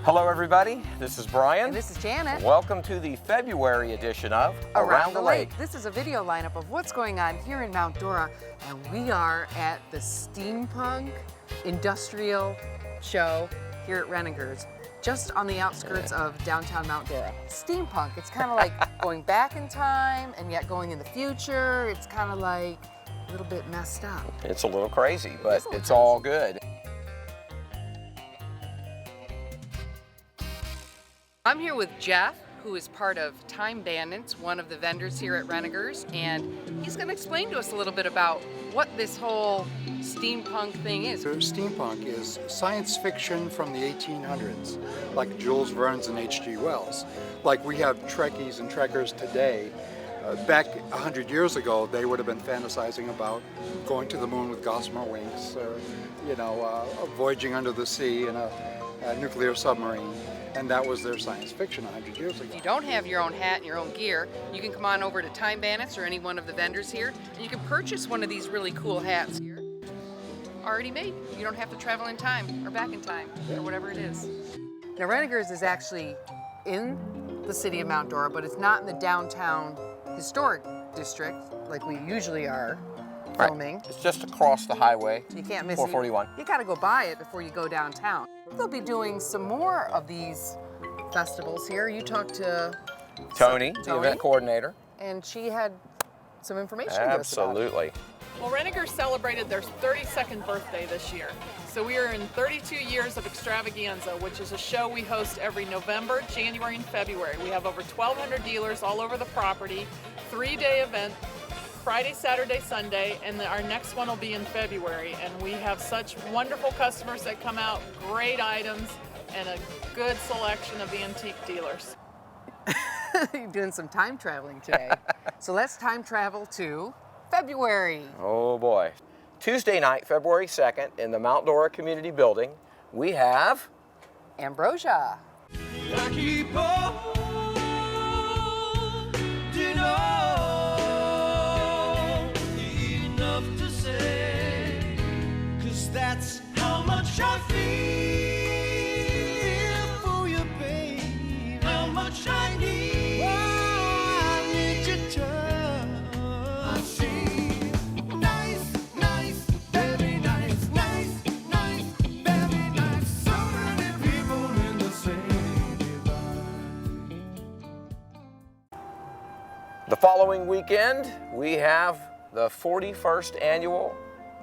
Hello everybody, this is Brian. And this is Janet. Welcome to the February edition of Around the Lake. This is a video lineup of what's going on here in Mount Dora, and we are at the Steampunk Industrial Show here at Renninger's, just on the outskirts of downtown Mount Dora. Steampunk, it's kind of like going back in time and yet going in the future. It's kind of like a little bit messed up. It's a little crazy, but it's all good. I'm here with Jeff, who is part of Time Bandits, one of the vendors here at Renninger's, and he's going to explain to us a little bit about what this whole steampunk thing is. So steampunk is science fiction from the 1800s, like Jules Verne's and H.G. Wells. Like we have Trekkies and Trekkers today. Back 100 years ago, they would have been fantasizing about going to the moon with gossamer wings, or, voyaging under the sea in a nuclear submarine. And that was their science fiction 100 years ago. If you don't have your own hat and your own gear, you can come on over to Time Bandits or any one of the vendors here, and you can purchase one of these really cool hats here, already made. You don't have to travel in time or back in time or whatever it is. Now, Renninger's is actually in the city of Mount Dora, but it's not in the downtown historic district like we usually are filming. Right. It's just across the highway. You can't miss 441. You gotta go by it before you go downtown. They'll be doing some more of these festivals here. You talked to Tony, the event coordinator. And she had some information to us about it. Absolutely. Well, Renninger celebrated their 32nd birthday this year. So we are in 32 years of Extravaganza, which is a show we host every November, January, and February. We have over 1,200 dealers all over the property, 3-day event, Friday, Saturday, Sunday, and our next one will be in February. And we have such wonderful customers that come out, great items, and a good selection of antique dealers. You're doing some time traveling today. So let's time travel to February. Oh boy. Tuesday night, February 2nd, in the Mount Dora Community Building, we have Ambrosia. That's how much I feel for you, babe. How much I need. I need your touch. I see. Nice, nice, very nice, nice, nice, very nice. So many people in the same divine. the following weekend, we have the 41st annual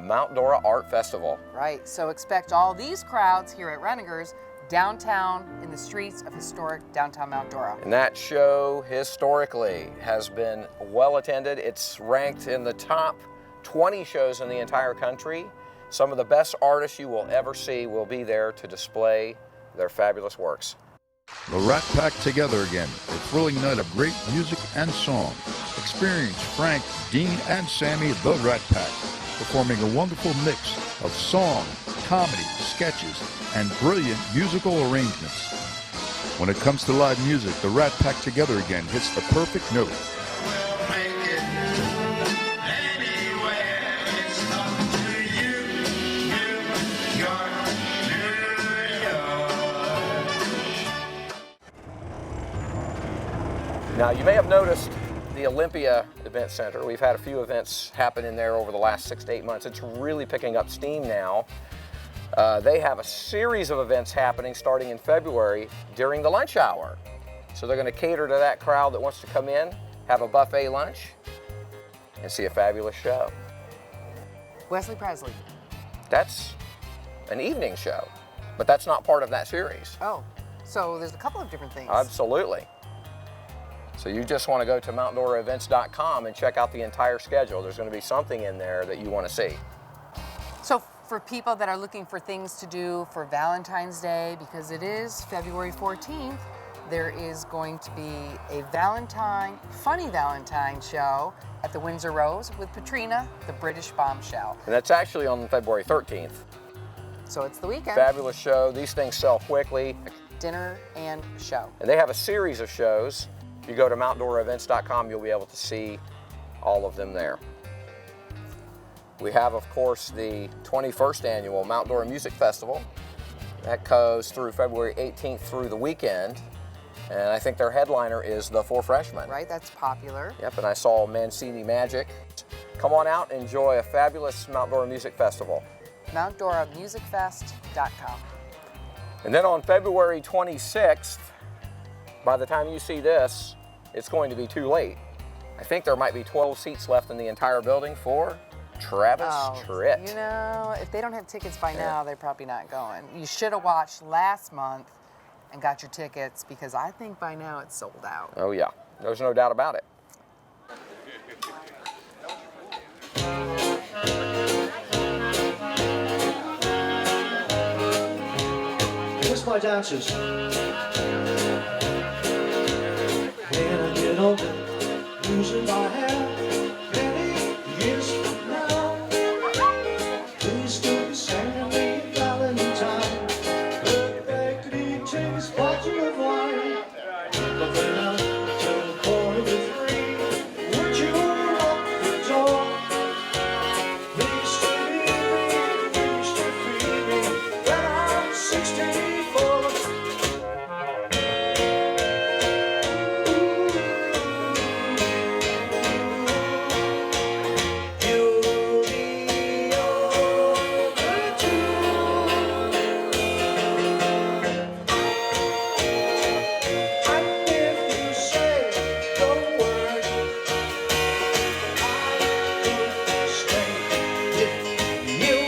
Mount Dora Art Festival. Right, so expect all these crowds here at Renninger's downtown in the streets of historic downtown Mount Dora. And that show historically has been well attended. It's ranked in the top 20 shows in the entire country. Some of the best artists you will ever see will be there to display their fabulous works. The Rat Pack together again, a thrilling night of great music and song. Experience Frank, Dean, and Sammy the Rat Pack performing a wonderful mix of song, comedy, sketches, and brilliant musical arrangements. When it comes to live music, the Rat Pack together again hits the perfect note. Now, you may have noticed the Olympia Event Center. We've had a few events happen in there over the last 6 to 8 months. It's really picking up steam now. They have a series of events happening starting in February during the lunch hour. So they're going to cater to that crowd that wants to come in, have a buffet lunch, and see a fabulous show. Wesley Presley. That's an evening show, but that's not part of that series. Oh, so there's a couple of different things. Absolutely. So you just want to go to mountdoraevents.com and check out the entire schedule. There's going to be something in there that you want to see. So for people that are looking for things to do for Valentine's Day, because it is February 14th, there is going to be a funny Valentine show at the Windsor Rose with Patrina, the British bombshell. And that's actually on February 13th. So it's the weekend. Fabulous show. These things sell quickly. Dinner and show. And they have a series of shows. If you go to mountdoraevents.com, you'll be able to see all of them there. We have, of course, the 21st annual Mount Dora Music Festival. That goes through February 18th through the weekend. And I think their headliner is the Four Freshmen. Right, that's popular. Yep, and I saw Mancini Magic. Come on out and enjoy a fabulous Mount Dora Music Festival. MountDoraMusicFest.com. And then on February 26th, by the time you see this, it's going to be too late. I think there might be 12 seats left in the entire building for Travis Tritt. You know, if they don't have tickets by now, they're probably not going. You should have watched last month and got your tickets, because I think by now it's sold out. Oh yeah, there's no doubt about it. Here's my dancers. When I get older, losing my hair, many years from now, please don't be sending me Valentine. Perfectly takes bottle of wine, but when I turn the corner to 3, would you lock the door? Please to leave me, please to free me when I'm 64. You'll be over too. And if you say the word, I will stay with you.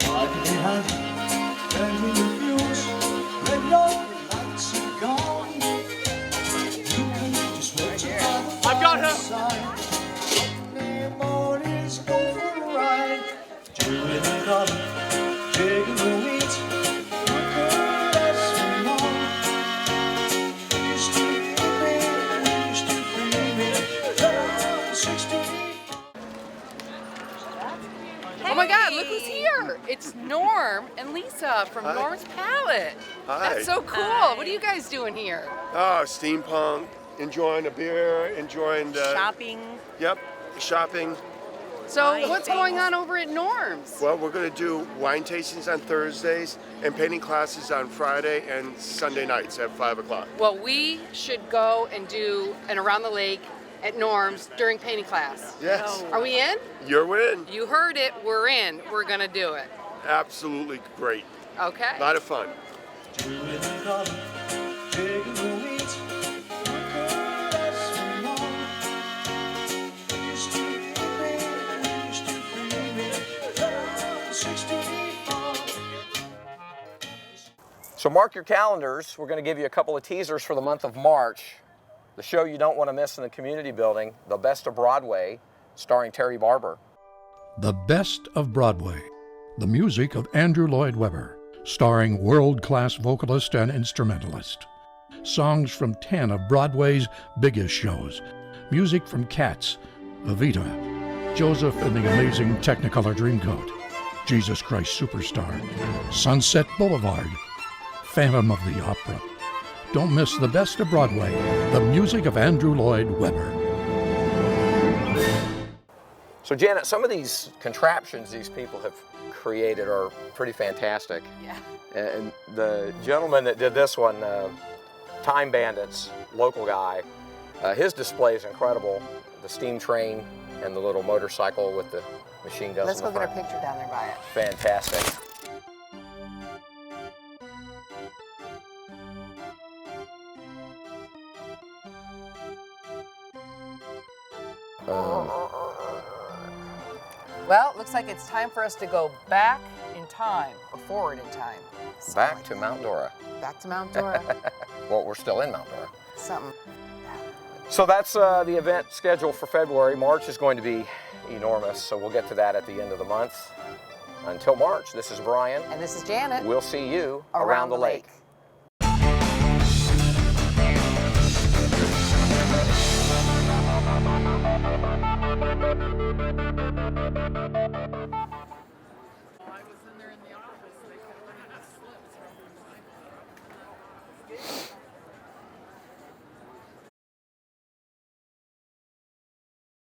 I can be happy when we refuse, when your lights are gone. You can just watch it. I've got her. Sunday mornings go for a ride, chewing the gum, taking the wheat. You could ask me more. Used to be me, used to free me. But I'm 64. Oh my God, look who's here. It's Norm and Lisa from Norm's Palette. Hi. That's so cool. What are you guys doing here? Oh, steampunk, enjoying a beer, enjoying the... Shopping. Yep, shopping. So Wine what's going on over at Norm's? Well, we're going to do wine tastings on Thursdays and painting classes on Friday and Sunday nights at 5 o'clock. Well, we should go and do an Around the Lake at Norm's during painting class. Yes, Are we in? you're in. You heard it, we're in. We're gonna do it. Absolutely great. Okay. A lot of fun. Chewing the gum, taking the wheat. You could ask me more. Used to be me, used to free me. But I'm 64. So mark your calendars. We're going to give you a couple of teasers for the month of March. The show you don't want to miss in the community building, The Best of Broadway, starring Terry Barber. The Best of Broadway, the music of Andrew Lloyd Webber, starring world-class vocalist and instrumentalist. Songs from 10 of Broadway's biggest shows. Music from Cats, Evita, Joseph and the Amazing Technicolor Dreamcoat, Jesus Christ Superstar, Sunset Boulevard, Phantom of the Opera. Don't miss The Best of Broadway, the music of Andrew Lloyd Webber. So Janet, some of these contraptions these people have created are pretty fantastic. Yeah. And the gentleman that did this one, Time Bandits, local guy, his display is incredible. The steam train and the little motorcycle with the machine guns. Let's in go the get our front. picture down there by it. Fantastic. Well, it looks like it's time for us to go back in time, or forward in time. Something Back like to that. Mount Dora. Back to Mount Dora. Well, we're still in Mount Dora. Something. So that's the event schedule for February. March is going to be enormous, so we'll get to that at the end of the month. Until March, this is Brian. And this is Janet. We'll see you Around the lake.